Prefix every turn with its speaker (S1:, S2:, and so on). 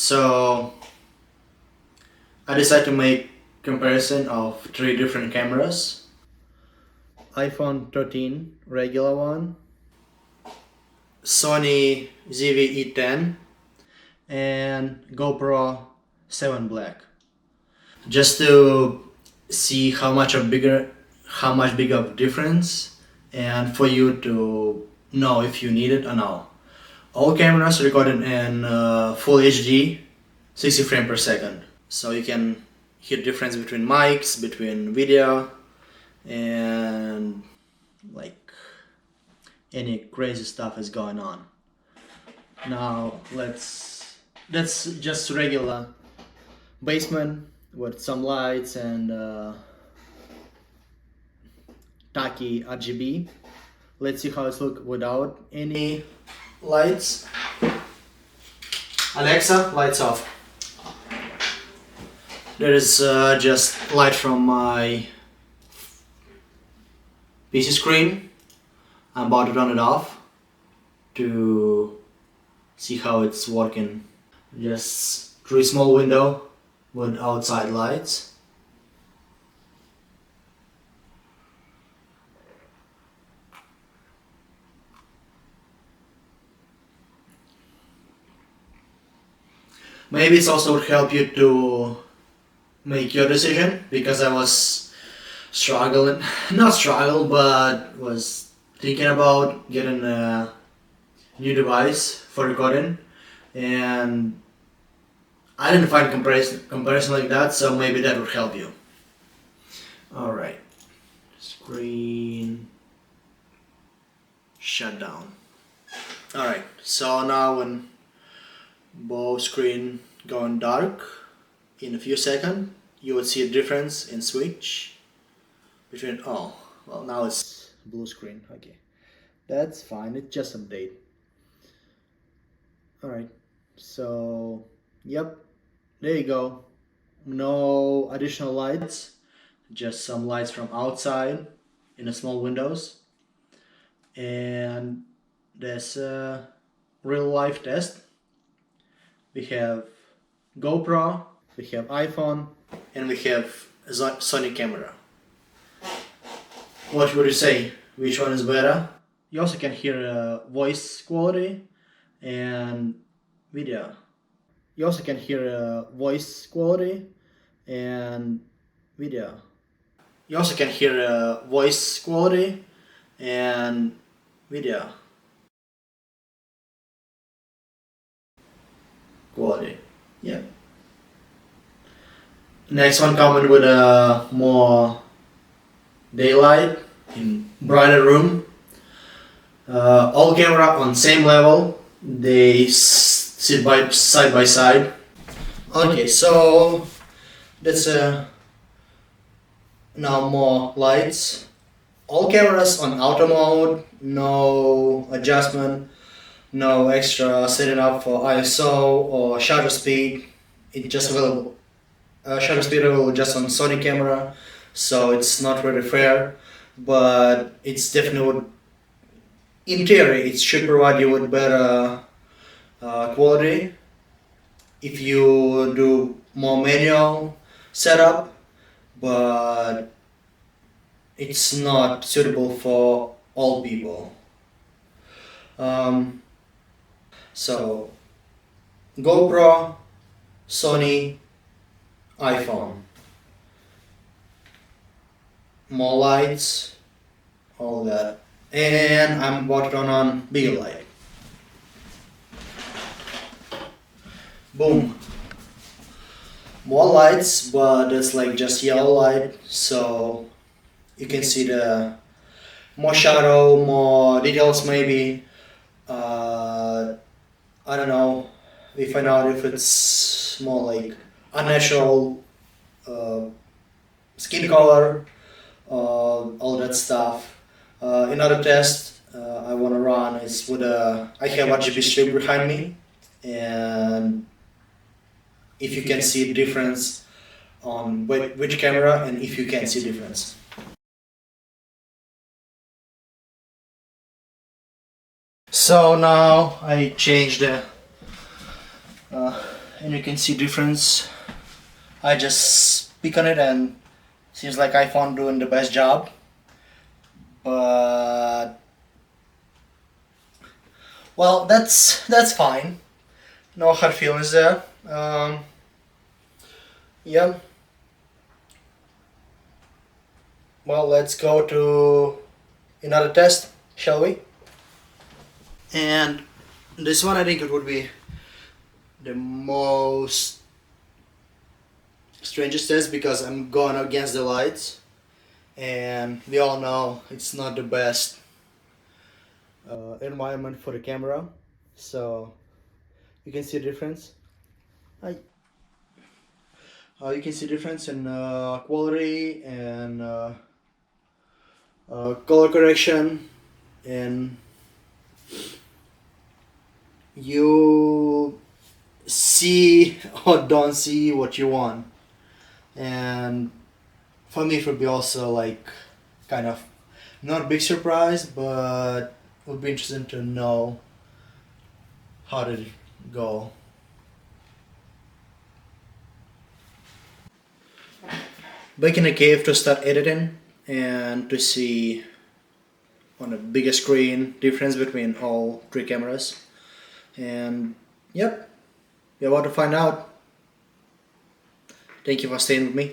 S1: So I decided to make comparison of 3 different cameras. iPhone 13 regular one, Sony ZV-E10, and GoPro 7 Black, just to see how much bigger of difference, and for you to know if you need it or not. All cameras recorded in full HD, 60 frames per second, so you can hear difference between mics, between video, and like any crazy stuff is going on. Now that's just regular basement with some lights and tacky RGB. Let's see how it looks without any lights. Alexa, lights off. There is just light from my PC screen. I'm about to turn it off to see how it's working. Just through a small window with outside lights. Maybe it's also would help you to make your decision, because I was struggling, not struggle, but was thinking about getting a new device for recording, and I didn't find comparison like that, so maybe that would help you. Alright, screen shut down. Alright, so now when both screen going dark, in a few seconds you would see a difference in switch between, oh well, now it's blue screen. Okay, that's fine, it's just update. Alright, so yep, there you go. No additional lights, just some lights from outside in the small windows. And there's a real life test. We have GoPro, we have iPhone, and we have a Sony camera. What would you say? Which one is better? You also can hear voice quality and video. You also can hear voice quality and video. You also can hear voice quality and video. Quality, yeah. Next one coming with a more daylight in brighter room. All camera on same level. They sit side by side. Okay, so that's now more lights. All cameras on auto mode, no adjustment, no extra setting up for ISO or shutter speed. It's just available. Shutter speed available just on Sony camera, so it's not really fair. But it's definitely, in theory, it should provide you with better quality if you do more manual setup, but it's not suitable for all people. So GoPro, Sony, iPhone, more lights, all that, and I'm about to turn on bigger light. Boom. More lights, but it's like just yellow light, so you can see the more shadow, more details maybe. I don't know, we find out if it's more like unnatural skin color, all that stuff. Another test I want to run is with I have RGB strip behind me, and if you can see the difference on which camera, and if you can see difference. So now I changed the and you can see difference. I just pick on it and seems like iPhone doing the best job, but well, that's fine. No hard feelings there. Yeah. Well, let's go to another test, shall we? And this one I think it would be the most strangest test because I'm going against the lights, and we all know it's not the best environment for the camera, so you can see the difference. You can see difference in quality and color correction, and you see or don't see what you want. And for me it would be also like kind of not a big surprise, but it would be interesting to know how did it go. Back in the cave to start editing and to see on a bigger screen difference between all three cameras. And yep, you're about to find out. Thank you for staying with me.